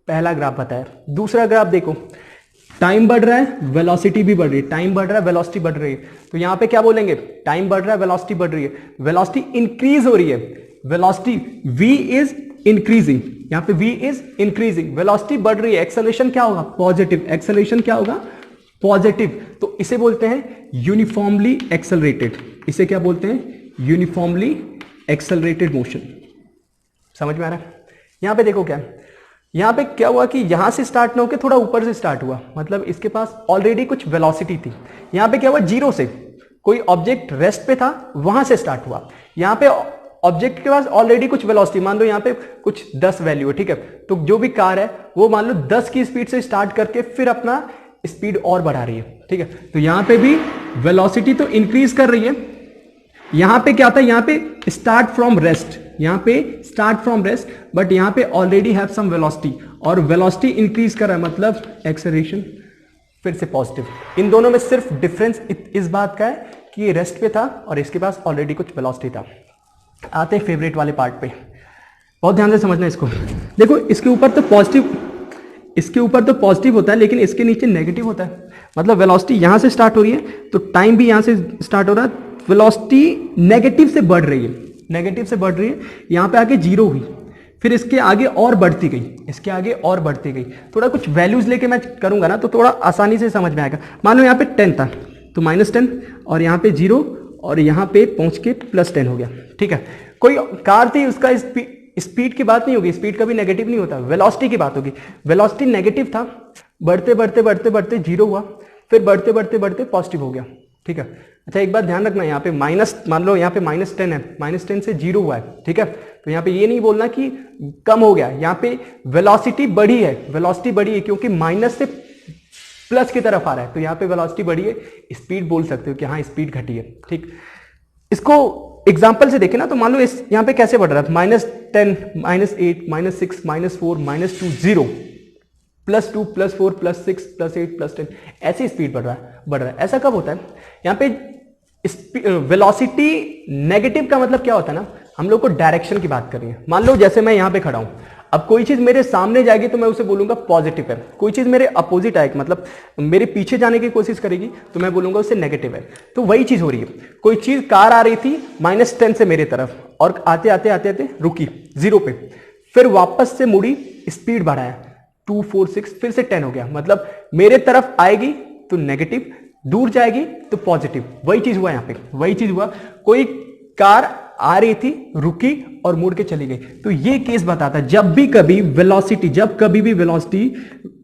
पहला ग्राफ बताया। दूसरा ग्राफ देखो, टाइम बढ़ रहा है, वेलोसिटी भी बढ़ रही है, टाइम बढ़ रहा है, वेलोसिटी बढ़ रही है, तो यहां पे क्या बोलेंगे, टाइम बढ़ रहा है, वेलोसिटी बढ़ रही है, वेलोसिटी इंक्रीज हो रही है, वेलोसिटी v इज इंक्रीजिंग, यहां पे v इज इंक्रीजिंग, वेलोसिटी बढ़ रही है, एक्सेलरेशन क्या होगा, पॉजिटिव, एक्सेलरेशन क्या होगा, पॉजिटिव। तो इसे बोलते हैं यूनिफॉर्मली एक्सेलरेटेड, इसे क्या बोलते हैं, यूनिफॉर्मली एक्सेलरेटेड मोशन। समझ में आ रहा है? यहाँ पे देखो क्या, यहाँ पे क्या हुआ कि यहाँ से स्टार्ट ना होकर थोड़ा ऊपर से स्टार्ट हुआ, मतलब इसके पास ऑलरेडी कुछ वेलोसिटी थी। यहाँ पे क्या हुआ, जीरो से कोई ऑब्जेक्ट रेस्ट पे था, वहां से स्टार्ट हुआ। यहाँ पे ऑब्जेक्ट के पास ऑलरेडी कुछ वेलोसिटी, मान लो यहाँ पे कुछ 10 वैल्यू है, ठीक है, तो जो भी कार है वो मान लो 10 की स्पीड से स्टार्ट करके फिर अपना स्पीड और बढ़ा रही है, ठीक है। तो यहाँ पे भी वेलोसिटी तो इंक्रीज कर रही है। यहाँ पे क्या था, यहाँ पे स्टार्ट फ्रॉम रेस्ट, यहाँ पे स्टार्ट फ्रॉम रेस्ट, बट यहाँ पे ऑलरेडी हैव सम वेलोसिटी, और वेलोसिटी इंक्रीज कर रहा है, मतलब एक्सेलरेशन फिर से पॉजिटिव। इन दोनों में सिर्फ डिफरेंस इस बात का है कि ये रेस्ट पे था और इसके पास ऑलरेडी कुछ वेलोसिटी था। आते हैं फेवरेट वाले पार्ट पे, बहुत ध्यान से समझना इसको। देखो इसके ऊपर तो पॉजिटिव, इसके ऊपर तो पॉजिटिव होता है, लेकिन इसके नीचे नेगेटिव होता है। मतलब वेलोसिटी यहां से स्टार्ट हो रही है तो टाइम भी यहां से स्टार्ट हो रहा है, वेलोसिटी नेगेटिव से बढ़ रही है, नेगेटिव से बढ़ रही है, यहां पे आके जीरो हुई, फिर इसके आगे और बढ़ती गई, इसके आगे और बढ़ती गई। थोड़ा कुछ वैल्यूज लेके मैं करूंगा ना तो थोड़ा आसानी से समझ में आएगा। मान लो यहाँ पे 10 था तो -10, और यहाँ पे 0, और यहाँ पे पहुंच के +10 हो गया, ठीक है। कोई कार थी, उसका स्पीड की बात नहीं होगी, स्पीड कभी नेगेटिव नहीं होता, वेलोसिटी की बात होगी। वेलोसिटी नेगेटिव था, बढ़ते बढ़ते बढ़ते बढ़ते 0 हुआ, फिर बढ़ते बढ़ते बढ़ते पॉजिटिव हो गया, ठीक है। अच्छा एक बात ध्यान रखना, यहाँ पे माइनस, मान लो यहाँ पे -10 है, -10 से 0 हुआ है, ठीक है। तो यहाँ पे ये नहीं बोलना कि कम हो गया, यहाँ पे वेलोसिटी बढ़ी है, वेलोसिटी बढ़ी है क्योंकि माइनस से प्लस की तरफ आ रहा है, तो यहाँ पे वेलोसिटी बढ़ी है, स्पीड बोल सकते हो कि हाँ स्पीड घटी है, ठीक। इसको एग्जाम्पल से देखें ना, तो मान लो इस यहाँ पे कैसे बढ़ रहा है, -10, -8, -6, -4, -2, 0, +2, +4, +6, +8, +10, ऐसी स्पीड बढ़ रहा है। ऐसा कब होता है, यहाँ पे वेलोसिटी नेगेटिव का मतलब क्या होता है ना, हम लोग को डायरेक्शन की बात कर रही है। मान लो जैसे मैं यहाँ पे खड़ा हूं, अब कोई चीज मेरे सामने जाएगी तो मैं उसे बोलूंगा पॉजिटिव है, कोई चीज मेरे अपोजिट आएगी, मतलब मेरे पीछे जाने की कोशिश करेगी तो मैं बोलूंगा उसे नेगेटिव है। तो वही चीज हो रही है, कोई चीज कार आ रही थी -10 से मेरे तरफ, और आते आते आते आते रुकी 0 पे, फिर वापस से मुड़ी, स्पीड बढ़ाया 2, 4, 6, फिर से 10 हो गया, मतलब मेरे तरफ आएगी तो नेगेटिव, दूर जाएगी तो पॉजिटिव। वही चीज हुआ यहाँ पे, वही चीज हुआ, कोई कार आ रही थी, रुकी और मुड़ के चली गई। तो ये केस बताता है जब कभी भी वेलोसिटी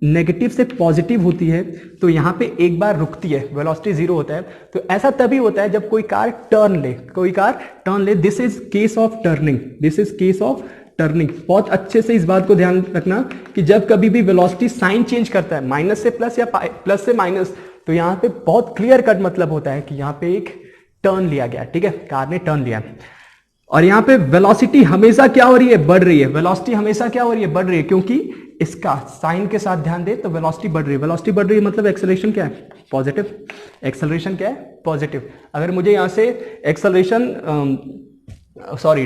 नेगेटिव से पॉजिटिव होती है तो यहां पे एक बार रुकती है, वेलोसिटी 0 होता है। तो ऐसा तभी होता है जब कोई कार टर्न ले, this is case of turning. बहुत अच्छे से इस बात को ध्यान रखना कि जब कभी भी वेलोसिटी साइन चेंज करता है, माइनस से प्लस या प्लस से माइनस, तो यहां पे बहुत क्लियर कट मतलब होता है कि यहां पे एक टर्न लिया गया, ठीक है, कार ने टर्न लिया। और यहां पे वेलोसिटी हमेशा क्या हो रही है, बढ़ रही है, वेलोसिटी हमेशा क्या हो रही है, बढ़ रही है, क्योंकि इसका साइन के साथ ध्यान दे तो वेलोसिटी बढ़ रही है, वेलोसिटी बढ़ रही है मतलब एक्सेलरेशन क्या है, पॉजिटिव। एक्सेलरेशन क्या है, पॉजिटिव। अगर मुझे यहां से एक्सेलरेशन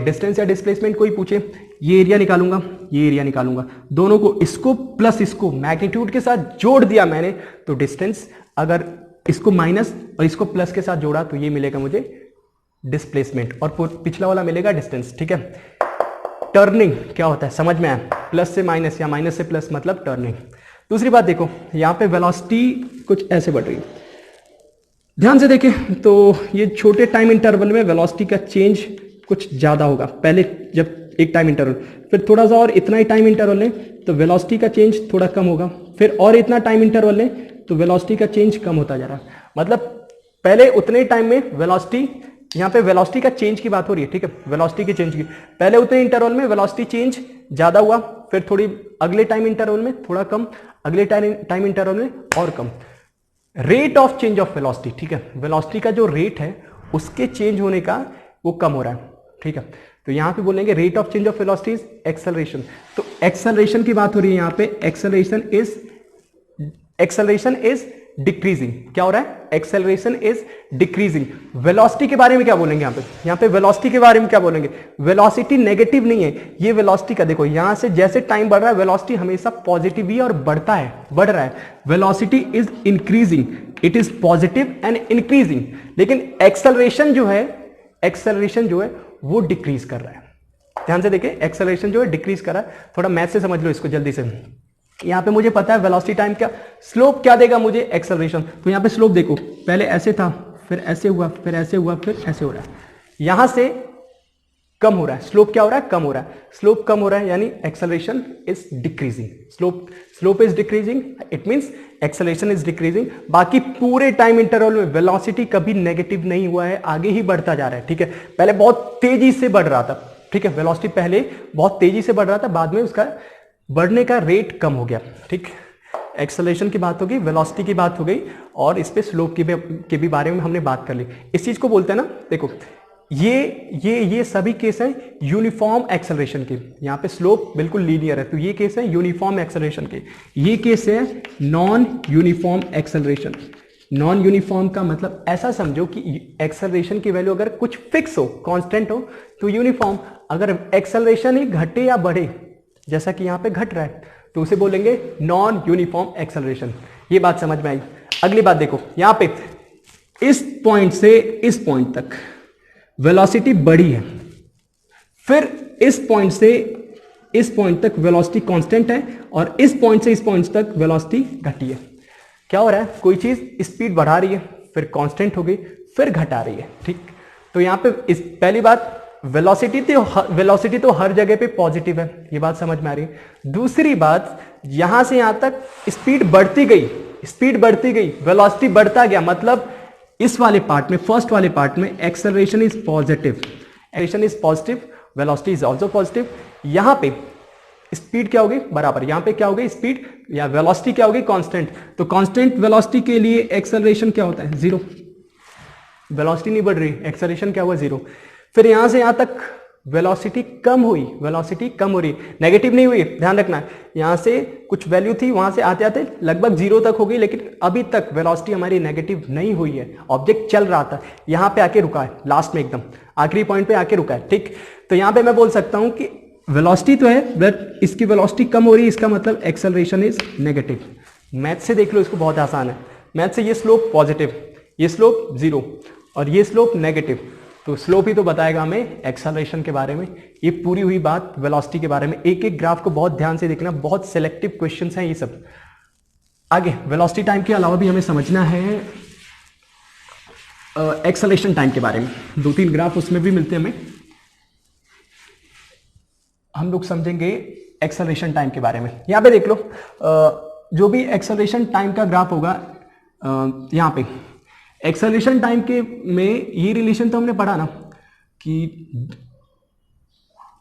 डिस्टेंस या डिस्प्लेसमेंट कोई पूछे, ये एरिया निकालूंगा, ये एरिया निकालूंगा, दोनों को, इसको प्लस इसको मैग्नीट्यूड के साथ जोड़ दिया मैंने तो डिस्टेंस, अगर इसको माइनस और इसको प्लस के साथ जोड़ा तो ये मिलेगा मुझे डिस्प्लेसमेंट, और पिछला वाला मिलेगा डिस्टेंस, ठीक है। टर्निंग क्या होता है समझ में आया, प्लस से माइनस या माइनस से प्लस मतलब टर्निंग। दूसरी बात देखो, यहां पे वेलोसिटी कुछ ऐसे बढ़ रही है, ध्यान से देखें तो ये छोटे टाइम इंटरवल में वेलोसिटी का चेंज कुछ ज्यादा होगा। पहले जब एक टाइम इंटरवल, फिर थोड़ा सा और इतना ही टाइम इंटरवल लें तो वेलोसिटी का चेंज थोड़ा कम होगा, फिर और इतना टाइम इंटरवल लें तो वेलोसिटी का चेंज कम होता जा रहा है। मतलब पहले उतने टाइम में वेलोसिटी, यहाँ पे वेलोसिटी का चेंज की बात हो रही है, ठीक है, वेलोसिटी के चेंज की, पहले उतने इंटरवल में वेलोसिटी चेंज ज्यादा हुआ, फिर थोड़ी अगले टाइम इंटरवल में थोड़ा कम, अगले टाइम इंटरवल में और कम। Rate of change of velocity, ठीक है, वेलोसिटी का जो रेट है उसके चेंज होने का वो कम हो रहा है, ठीक है। तो यहां पे बोलेंगे rate of change of velocity is acceleration. तो एक्सेलरेशन की बात हो रही है यहां पे, एक्सेलरेशन इज डिक्रीजिंग। क्या हो रहा है, एक्सेलरेशन इज डिक्रीजिंग। वेलोसिटी के बारे में क्या बोलेंगे यहाँ पे वेलोसिटी के बारे में क्या बोलेंगे, वेलोसिटी नेगेटिव नहीं है, ये वेलोसिटी का देखो, यहां से जैसे टाइम बढ़ रहा है वेलोसिटी हमेशा पॉजिटिव ही और बढ़ता है, बढ़ रहा है। Velocity is increasing, it is positive and increasing. लेकिन एक्सेलरेशन जो है वो डिक्रीज कर रहा है। ध्यान से देखिए, एक्सेलरेशन जो है डिक्रीज कर रहा है। थोड़ा मैथ से समझ लो इसको जल्दी से। यहां पे मुझे पता है वेलोसिटी टाइम क्या, स्लोप क्या देगा मुझे, एक्सेलरेशन। तो यहां पे स्लोप देखो, पहले ऐसे था, फिर ऐसे हुआ, फिर ऐसे हुआ, फिर ऐसे हो रहा है। यहां से कम हो रहा है, स्लोप क्या हो रहा है, कम हो रहा है, स्लोप कम हो रहा है यानी acceleration is decreasing, slope is decreasing, it means acceleration is decreasing. बाकी पूरे टाइम इंटरवल में वेलोसिटी कभी नेगेटिव नहीं हुआ है, आगे ही बढ़ता जा रहा है, ठीक है। पहले बहुत तेजी से बढ़ रहा था, ठीक है, वेलोसिटी पहले बहुत तेजी से बढ़ रहा था, बाद में उसका बढ़ने का रेट कम हो गया, ठीक। एक्सेलरेशन की बात हो गई, वेलोसिटी की बात हो गई, और इस पे स्लोप के भी बारे में हमने बात कर ली। इस चीज को बोलते हैं ना, देखो ये सभी केस हैं यूनिफॉर्म एक्सेलरेशन के। यहाँ पे स्लोप बिल्कुल लीनियर है, तो ये केस है यूनिफॉर्म एक्सेलरेशन के। ये केस है non uniform acceleration. Non uniform का मतलब ऐसा समझो कि एक्सेलरेशन की वैल्यू अगर कुछ फिक्स हो, कांस्टेंट हो, तो यूनिफॉर्म। अगर एक्सेलरेशन ही घटे या बढ़े, जैसा कि यहाँ पे घट रहा है, तो उसे बोलेंगे नॉन यूनिफॉर्म एक्सेलरेशन। ये बात समझ में आई। अगली बात देखो, यहाँ पे इस पॉइंट से इस पॉइंट तक वेलोसिटी बढ़ी है, फिर इस पॉइंट से इस पॉइंट तक वेलोसिटी कांस्टेंट है, और इस पॉइंट से इस पॉइंट तक वेलोसिटी घटी है। क्या हो रहा है, कोई चीज स्पीड बढ़ा रही है, फिर कांस्टेंट हो गई, फिर घटा रही है, ठीक। तो यहाँ पे इस पहली बात, वेलोसिटी तो हर जगह पे पॉजिटिव है, ये बात समझ में आ रही है। दूसरी बात, यहां से यहां तक स्पीड बढ़ती गई, वेलोसिटी बढ़ता गया, मतलब इस वाले पार्ट में, फर्स्ट वाले पार्ट में acceleration is positive, velocity is also positive. यहां पे स्पीड क्या होगी, बराबर, यहां पे क्या होगी, स्पीड या वेलोसिटी क्या होगी, कांस्टेंट। तो कांस्टेंट वेलोसिटी के लिए एक्सेलरेशन क्या होता है, जीरो। वेलोसिटी नहीं बढ़ रही, एक्सेलरेशन क्या हुआ, जीरो। फिर यहां से यहां तक वेलोसिटी कम हुई, नेगेटिव नहीं हुई, ध्यान रखना। यहां से कुछ वैल्यू थी, वहां से आते आते लगभग जीरो तक हो गई, लेकिन अभी तक वेलोसिटी हमारी नेगेटिव नहीं हुई है। ऑब्जेक्ट चल रहा था, यहां पे आके रुका है, लास्ट में एकदम आखिरी पॉइंट पे आके रुका है, ठीक। तो यहां पे मैं बोल सकता हूं कि वेलोसिटी तो है, बट इसकी वेलोसिटी कम हो रही है, इसका मतलब एक्सेलरेशन इज नेगेटिव। मैथ से देख लो इसको, बहुत आसान है। मैथ से ये स्लोप पॉजिटिव, ये स्लोप जीरो, और ये स्लोप नेगेटिव, तो स्लोप ही तो बताएगा हमें एक्सेलरेशन के बारे में। ये पूरी हुई बात वेलोसिटी के बारे में। एक एक ग्राफ को बहुत ध्यान से देखना, बहुत सिलेक्टिव क्वेश्चंस हैं ये सब। आगे वेलोसिटी टाइम के अलावा भी हमें समझना है एक्सेलरेशन टाइम के बारे में। 2-3 ग्राफ उसमें भी मिलते हैं हमें, हम लोग समझेंगे एक्सेलरेशन टाइम के बारे में। यहां पे देख लो, जो भी एक्सेलरेशन टाइम का ग्राफ होगा, यहां पे एक्सेलरेशन टाइम के में ये रिलेशन तो हमने पढ़ा ना, कि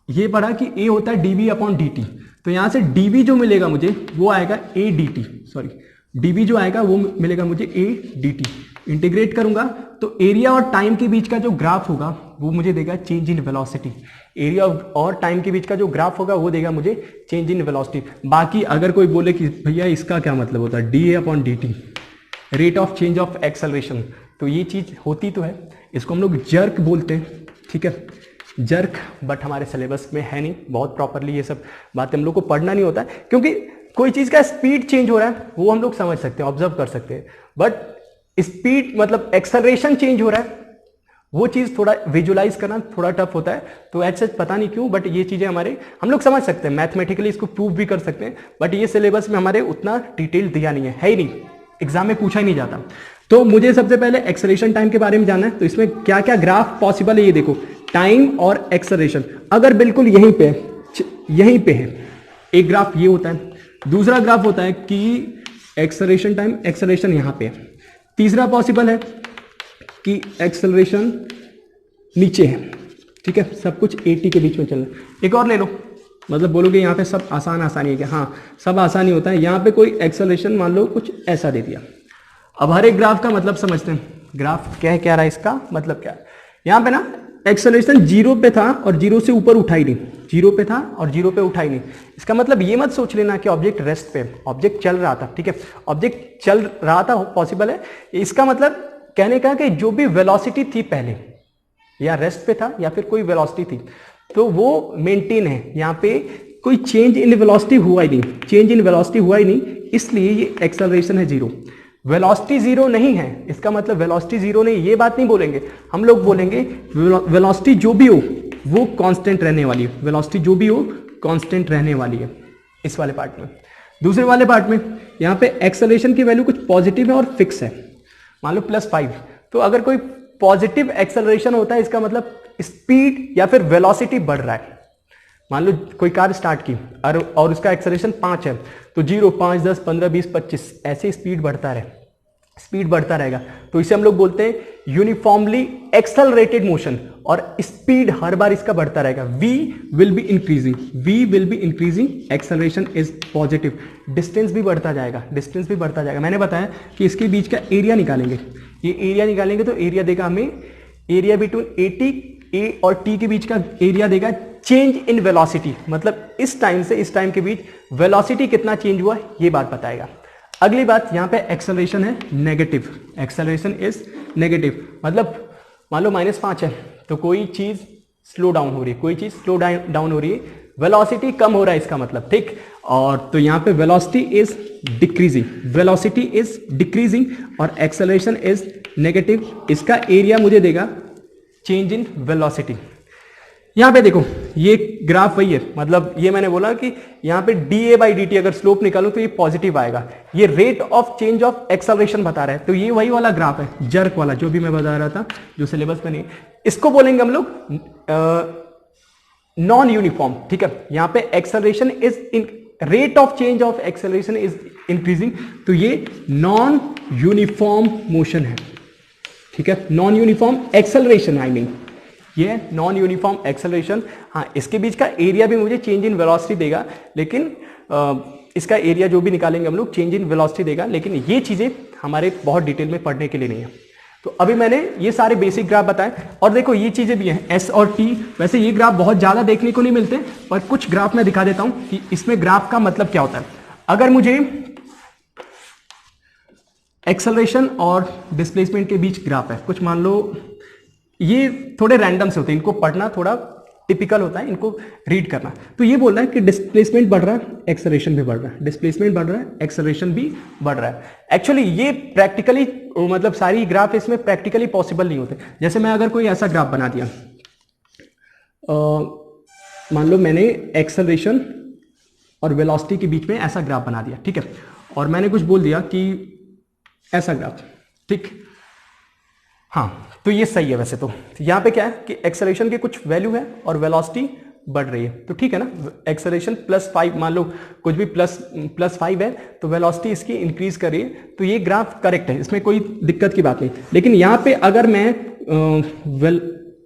ये पढ़ा कि ए होता है dv अपॉन dt। तो यहां से dv जो मिलेगा मुझे वो आएगा a dt, सॉरी dv जो आएगा वो मिलेगा मुझे a dt। इंटीग्रेट करूंगा तो एरिया और टाइम के बीच का जो ग्राफ होगा वो मुझे देगा चेंज इन वेलोसिटी। एरिया और टाइम के बीच का जो ग्राफ होगा वो देगा मुझे चेंज इन वेलोसिटी। बाकी अगर कोई बोले कि भैया इसका क्या मतलब होता है, dA upon dt, rate of change of acceleration, तो ये चीज होती तो है, इसको हम लोग जर्क बोलते हैं, ठीक है, जर्क। बट हमारे सिलेबस में है नहीं बहुत प्रॉपरली, ये सब बातें हम लोग को पढ़ना नहीं होता है, क्योंकि कोई चीज का स्पीड चेंज हो रहा है वो हम लोग समझ सकते हैं, ऑब्जर्व कर सकते हैं, बट स्पीड मतलब एक्सेलरेशन चेंज हो रहा है वो चीज थोड़ा विजुलाइज करना थोड़ा टफ होता है। तो ऐसे पता नहीं क्यों, बट ये चीजें हमारे हम लोग समझ सकते हैं, मैथमेटिकली इसको प्रूव भी कर सकते हैं, बट ये सिलेबस में हमारे उतना डिटेल दिया नहीं है ही नहीं, एग्जाम में पूछा ही नहीं जाता। तो मुझे सबसे पहले एक्सेलरेशन टाइम के बारे में जानना है। तो इसमें क्या क्या ग्राफ पॉसिबल है ये देखो, टाइम और एक्सेलरेशन अगर बिल्कुल यहीं पे है, एक ग्राफ ये होता है, दूसरा ग्राफ होता है कि एक्सेलरेशन टाइम, एक्सेलरेशन यहां पे है, तीसरा पॉसिबल है कि एक्सेलरेशन नीचे है, ठीक है, सब कुछ 80 के बीच में चल रहा है। एक और ले लो, मतलब बोलोगे यहाँ पे सब आसानी है कि हाँ सब आसानी होता है, यहाँ पे कोई एक्सेलरेशन मान लो कुछ ऐसा दे दिया। अब हर एक ग्राफ का मतलब समझते हैं, ग्राफ क्या रहा है, इसका मतलब क्या है। यहाँ पे ना एक्सेलरेशन 0 पे था और 0 से ऊपर उठा ही नहीं, 0 पे था और 0 पे उठा ही नहीं। इसका मतलब ये मत सोच लेना कि ऑब्जेक्ट रेस्ट पे, ऑब्जेक्ट चल रहा था, ठीक है, ऑब्जेक्ट चल रहा था, पॉसिबल है। इसका मतलब कहने का कि जो भी वेलोसिटी थी पहले, या रेस्ट पे था या फिर कोई वेलोसिटी थी, तो वो मेंटेन है, यहाँ पे कोई चेंज इन वेलोसिटी हुआ ही नहीं, इसलिए ये एक्सेलरेशन है 0। वेलोसिटी 0 नहीं है, इसका मतलब वेलोसिटी 0 नहीं, ये बात नहीं बोलेंगे हम लोग, बोलेंगे वेलोसिटी जो भी हो वो कांस्टेंट रहने वाली है, वेलोसिटी जो भी हो कांस्टेंट रहने वाली है, इस वाले पार्ट में। दूसरे वाले पार्ट में यहाँ पे एक्सेलरेशन की वैल्यू कुछ पॉजिटिव है और फिक्स है, मान लो +5। तो अगर कोई पॉजिटिव एक्सेलरेशन होता है, इसका मतलब स्पीड या फिर वेलोसिटी बढ़ रहा है, मान लो कोई कार स्टार्ट की और उसका एक्सेलरेशन 5 है, तो 0, 5, 10, 15, 20, 25 ऐसे स्पीड बढ़ता रहेगा, तो इसे हम लोग बोलते हैं यूनिफॉर्मली एक्सेलरेटेड मोशन, और स्पीड हर बार इसका बढ़ता रहेगा। v will be increasing, acceleration is positive, distance भी बढ़ता जाएगा। मैंने बताया कि इसके बीच का एरिया निकालेंगे, ये एरिया निकालेंगे तो एरिया देगा हमें, एरिया बिटवीन ए और टी के बीच का एरिया देगा चेंज इन वेलोसिटी, मतलब इस टाइम से इस टाइम के बीच वेलोसिटी कितना चेंज हुआ ये बात बताएगा। अगली बात, यहां पे एक्सेलरेशन है नेगेटिव, एक्सेलरेशन इज नेगेटिव, मतलब मान लो -5 है तो कोई चीज स्लो डाउन हो रही है, वेलोसिटी कम हो रहा है इसका मतलब, ठीक। और तो यहां पे वेलोसिटी इज डिक्रीजिंग और एक्सेलरेशन इज नेगेटिव, इसका एरिया मुझे देगा चेंज इन वेलोसिटी। यहां पे देखो ये ग्राफ वही है, मतलब ये मैंने बोला कि यहां पे dA/dt अगर स्लोप निकालूं तो ये पॉजिटिव आएगा, ये rate of change of acceleration बता रहा है, तो ये वही वाला ग्राफ है, जर्क वाला जो भी मैं बता रहा था, जो सिलेबस में नहीं, इसको बोलेंगे हम लोग नॉन यूनिफॉर्म, ठीक है। यहां पे acceleration is in rate of change of acceleration is increasing, तो ये नॉन यूनिफॉर्म मोशन है, ठीक है, non uniform acceleration, I mean ये नॉन यूनिफॉर्म एक्सेलरेशन। हाँ, इसके बीच का एरिया भी मुझे चेंज इन वेलोसिटी देगा, लेकिन इसका एरिया जो भी निकालेंगे हम लोग चेंज इन वेलोसिटी देगा, लेकिन ये चीजें हमारे बहुत डिटेल में पढ़ने के लिए नहीं है। तो अभी मैंने ये सारे बेसिक ग्राफ बताए, और देखो ये चीजें भी हैं एस और टी, वैसे ये ग्राफ बहुत ज्यादा देखने को नहीं मिलते, पर कुछ ग्राफ मैं दिखा देता हूं कि इसमें ग्राफ का मतलब क्या होता है। अगर मुझे एक्सेलरेशन और डिस्प्लेसमेंट के बीच ग्राफ है, कुछ मान लो, ये थोड़े रैंडम से होते हैं, इनको पढ़ना थोड़ा टिपिकल होता है, इनको रीड करना। तो ये बोल रहा है कि डिस्प्लेसमेंट बढ़ रहा है, एक्सेलरेशन भी बढ़ रहा है, डिस्प्लेसमेंट बढ़ रहा है, एक्सेलरेशन भी बढ़ रहा है। एक्चुअली ये प्रैक्टिकली, मतलब सारी ग्राफ इसमें प्रैक्टिकली पॉसिबल नहीं होते। जैसे मैं अगर कोई ऐसा ग्राफ बना दिया, मान लो मैंने एक्सेलरेशन और वेलोसिटी के बीच में ऐसा ग्राफ बना दिया, ठीक है, और मैंने कुछ बोल दिया कि ऐसा ग्राफ, ठीक, हाँ, तो ये सही है। वैसे तो यहां पे क्या है कि एक्सेलरेशन की कुछ वैल्यू है और वेलोसिटी बढ़ रही है, तो ठीक है ना, एक्सेलरेशन +5, मान लो कुछ भी +5 है, तो वेलोसिटी इसकी इंक्रीज कर रही है, तो ये ग्राफ करेक्ट है, इसमें कोई दिक्कत की बात नहीं। लेकिन यहाँ पे अगर मैं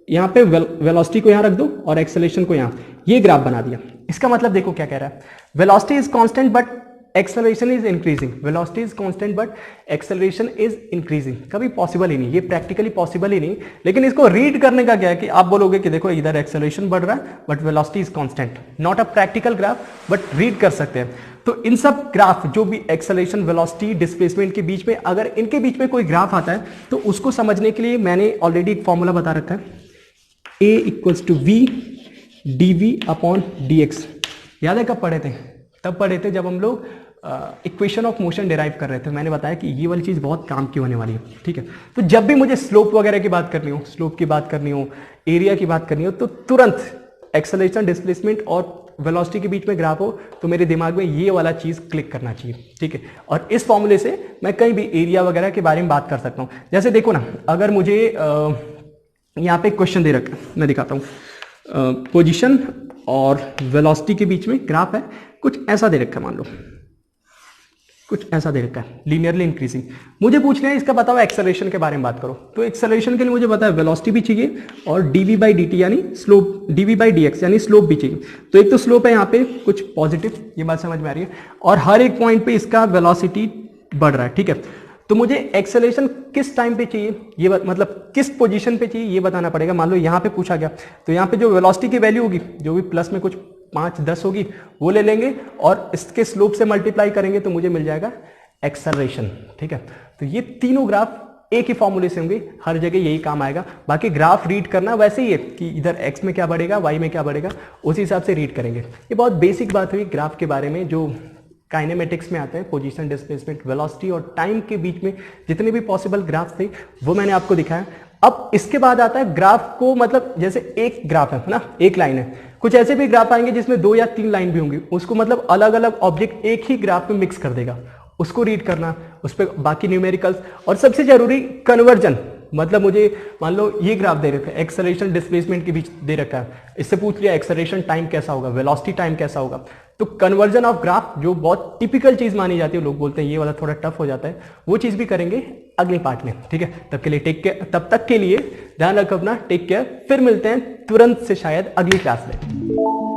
यहाँ पे वेलोसिटी को यहाँ रख दो और एक्सेलरेशन को यहाँ, ये ग्राफ बना दिया, इसका मतलब देखो क्या कह रहा है, velocity is constant but acceleration is increasing, velocity is constant but acceleration is increasing. कभी पॉसिबल ही नहीं, ये प्रैक्टिकली पॉसिबल ही नहीं। लेकिन इसको रीड करने का क्या है कि आप बोलोगे कि देखो इधर एक्सेलरेशन बढ़ रहा है but velocity is constant, not a practical graph, but read कर सकते हैं। तो इन सब ग्राफ जो भी एक्सेलरेशन, वेलोसिटी, डिस्प्लेसमेंट के बीच में, अगर इनके बीच में कोई ग्राफ आता है तो उसको समझने के लिए मैंने ऑलरेडी एक फॉर्मूला बता रखा है, A = V dV/dx। याद है कब पढ़े थे? तब पढ़े थे जब हम लोग इक्वेशन ऑफ मोशन डिराइव कर रहे थे। मैंने बताया कि ये वाली चीज बहुत काम की होने वाली है, ठीक है। तो जब भी मुझे स्लोप वगैरह की बात करनी हो, स्लोप की बात करनी हो, एरिया की बात करनी हो, तो तुरंत एक्सेलरेशन, डिस्प्लेसमेंट और वेलोसिटी के बीच में ग्राफ हो तो मेरे दिमाग में ये वाला चीज क्लिक करना चाहिए, ठीक है। और इस फॉर्मूले से मैं कहीं भी एरिया वगैरह के बारे में बात कर सकता हूँ। जैसे देखो ना, अगर मुझे यहाँ पे क्वेश्चन दे रखा है, मैं दिखाता हूँ, पोजीशन और वेलोसिटी के बीच में ग्राफ है, कुछ ऐसा दे रखा है, मान लो कुछ ऐसा दे रखा है, लीनियरली इंक्रीजिंग। मुझे पूछ रहे हैं इसका बताओ एक्सेलरेशन के बारे में बात करो, तो एक्सेलरेशन के लिए मुझे पता है वेलोसिटी भी चाहिए और dv/dt यानी स्लोप, dv/dx यानी स्लोप भी चाहिए। तो एक तो स्लोप है यहाँ पे कुछ पॉजिटिव, ये बात समझ में आ रही है, और हर एक पॉइंट पे इसका वेलोसिटी बढ़ रहा है, ठीक है। तो मुझे एक्सेलरेशन किस टाइम पे चाहिए, ये मतलब किस पोजीशन पे चाहिए ये बताना पड़ेगा। मान लो यहाँ पे पूछा गया, तो यहाँ पे जो वेलोसिटी की वैल्यू होगी, जो भी प्लस में कुछ 5-10 होगी, वो ले लेंगे और इसके स्लोप से मल्टीप्लाई करेंगे तो मुझे मिल जाएगा एक्सेलरेशन, ठीक है। तो ये तीनों ग्राफ एक ही फॉर्मूले से होंगे, हर जगह यही काम आएगा। बाकी ग्राफ रीड करना वैसे ही है कि इधर एक्स में क्या बढ़ेगा, वाई में क्या बढ़ेगा, उसी हिसाब से रीड करेंगे। ये बहुत बेसिक बात हुई ग्राफ के बारे में, जो काइनेमेटिक्स में आते हैं, पोजीशन, डिस्प्लेसमेंट, वेलोसिटी और टाइम के बीच में जितने भी पॉसिबल ग्राफ थे वो मैंने आपको दिखाया। अब इसके बाद आता है ग्राफ को, मतलब जैसे एक ग्राफ है ना, एक लाइन है, कुछ ऐसे भी ग्राफ आएंगे जिसमें 2 या 3 लाइन भी होंगी, उसको मतलब अलग अलग ऑब्जेक्ट एक ही ग्राफ में मिक्स कर देगा, उसको रीड करना, उस पर बाकी न्यूमेरिकल्स, और सबसे जरूरी कन्वर्जन, मतलब मुझे मान लो ये ग्राफ दे रखा है, एक्सेलरेशन डिस्प्लेसमेंट के बीच दे रखा है, इससे पूछ लिया एक्सेलरेशन टाइम कैसा होगा, वेलोसिटी टाइम कैसा होगा। तो कन्वर्जन ऑफ ग्राफ जो बहुत टिपिकल चीज मानी जाती है, लोग बोलते हैं ये वाला थोड़ा टफ हो जाता है, वो चीज भी करेंगे अगले पार्ट में, ठीक है। तब के लिए टेक केयर, तब तक के लिए ध्यान रखो अपना, टेक केयर। फिर मिलते हैं तुरंत से शायद अगली क्लास में।